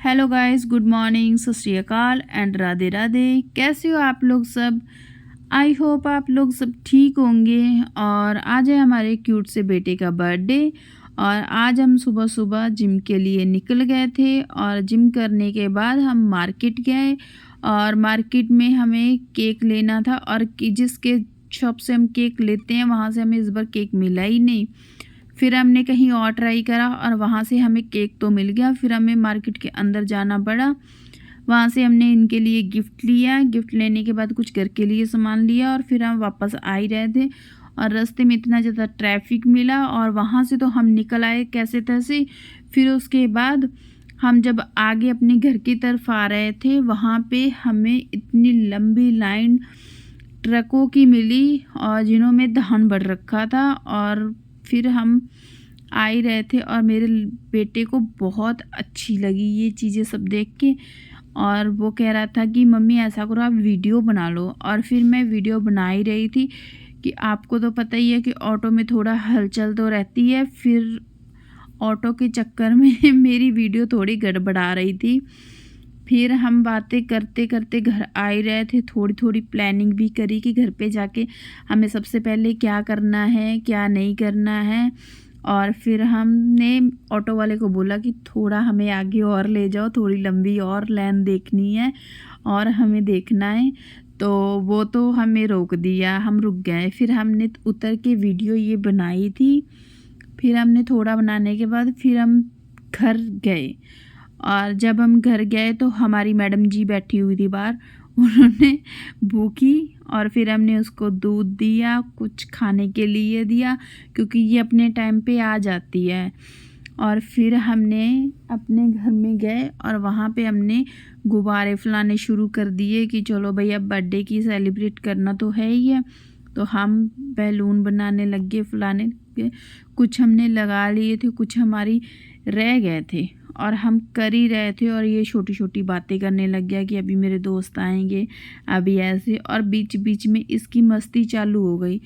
Hello guys, good morning, सत श्री अकाल and Radhe Radhe. कैसे हो आप लोग सब? आई होप आप लोग सब ठीक होंगे। और आज है हमारे क्यूट से बेटे का बर्थडे और आज हम सुबह सुबह जिम के लिए निकल गए थे और जिम करने के बाद हम मार्केट गए और मार्केट में हमें केक लेना था और जिसके शॉप से हम केक लेते हैं वहाँ से हमें इस बार केक मिला ही नहीं। फिर हमने कहीं और ट्राई करा और वहाँ से हमें केक तो मिल गया। फिर हमें मार्केट के अंदर जाना पड़ा। वहाँ से हमने इनके लिए गिफ्ट लिया। गिफ्ट लेने के बाद कुछ घर के लिए सामान लिया और फिर हम वापस आ ही रहे थे और रास्ते में इतना ज़्यादा ट्रैफिक मिला और वहाँ से तो हम निकल आए कैसे तैसे। फिर उसके बाद हम जब आगे अपने घर की तरफ आ रहे थे वहाँ पे हमें इतनी लंबी लाइन ट्रकों की मिली और जिन्हों में धान बढ़ रखा था। और फिर हम आ ही रहे थे और मेरे बेटे को बहुत अच्छी लगी ये चीज़ें सब देख के और वो कह रहा था कि मम्मी ऐसा करो आप वीडियो बना लो। और फिर मैं वीडियो बना ही रही थी कि आपको तो पता ही है कि ऑटो में थोड़ा हलचल तो रहती है। फिर ऑटो के चक्कर में मेरी वीडियो थोड़ी गड़बड़ा रही थी। फिर हम बातें करते करते घर आ ही रहे थे। थोड़ी थोड़ी प्लानिंग भी करी कि घर पे जाके हमें सबसे पहले क्या करना है क्या नहीं करना है। और फिर हमने ऑटो वाले को बोला कि थोड़ा हमें आगे और ले जाओ, थोड़ी लंबी और लाइन देखनी है और हमें देखना है। तो वो तो हमें रोक दिया, हम रुक गए। फिर हमने उतर के वीडियो ये बनाई थी। फिर हमने थोड़ा बनाने के बाद फिर हम घर गए और जब हम घर गए तो हमारी मैडम जी बैठी हुई थी बाहर। उन्होंने भूखी और फिर हमने उसको दूध दिया, कुछ खाने के लिए दिया क्योंकि ये अपने टाइम पे आ जाती है। और फिर हमने अपने घर में गए और वहाँ पे हमने गुब्बारे फुलाने शुरू कर दिए कि चलो भैया बर्थडे की सेलिब्रेट करना तो है ही है। तो हम बैलून बनाने लग गए, फुलाने लग गए। कुछ हमने लगा लिए थे, कुछ हमारी रह गए थे और हम कर ही रहे थे। और ये छोटी छोटी बातें करने लग गया कि अभी मेरे दोस्त आएंगे, अभी ऐसे। और बीच बीच में इसकी मस्ती चालू हो गई।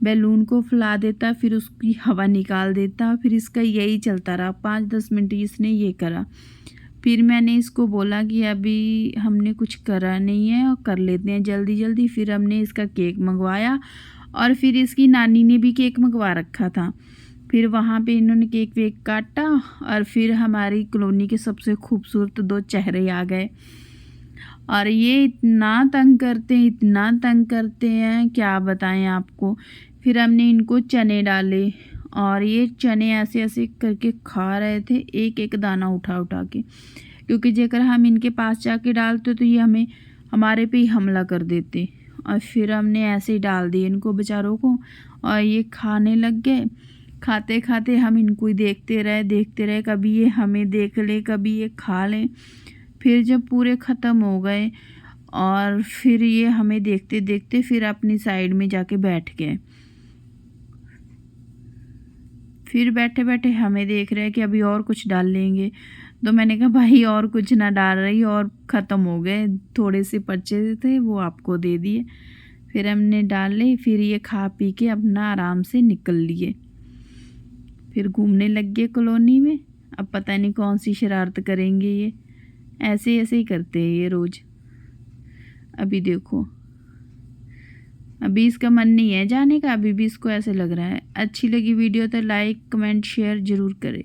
बैलून को फुला देता, फिर उसकी हवा निकाल देता, फिर इसका यही चलता रहा। 5-10 मिनट इसने ये करा। फिर मैंने इसको बोला कि अभी हमने कुछ करा नहीं है और कर लेते हैं जल्दी जल्दी। फिर हमने इसका केक मंगवाया और फिर इसकी नानी ने भी केक मंगवा रखा था। फिर वहाँ पे इन्होंने केक वेक काटा और फिर हमारी कॉलोनी के सबसे खूबसूरत 2 चेहरे आ गए। और ये इतना तंग करते हैं, इतना तंग करते हैं, क्या बताएं आपको। फिर हमने इनको चने डाले और ये चने ऐसे ऐसे करके खा रहे थे, एक एक दाना उठा उठा के। क्योंकि जेकर हम इनके पास जाके डालते तो ये हमारे पे ही हमला कर देते। और फिर हमने ऐसे ही डाल दिए इनको बेचारों को और ये खाने लग गए। खाते खाते हम इनको ही देखते रहे, कभी ये हमें देख ले, कभी ये खा लें। फिर जब पूरे ख़त्म हो गए और फिर ये हमें देखते देखते फिर अपनी साइड में जाके बैठ गए। फिर बैठे बैठे हमें देख रहे हैं कि अभी और कुछ डाल लेंगे। तो मैंने कहा भाई और कुछ ना डाल रही, और ख़त्म हो गए, थोड़े से बचे थे वो आपको दे दिए। फिर हमने डाले, फिर ये खा पी के अपना आराम से निकल लिए। फिर घूमने लग गए कॉलोनी में। अब पता नहीं कौन सी शरारत करेंगे ये, ऐसे ऐसे ही करते हैं ये रोज़। अभी देखो, अभी इसका मन नहीं है जाने का, अभी भी इसको ऐसे लग रहा है। अच्छी लगी वीडियो तो लाइक कमेंट शेयर ज़रूर करें।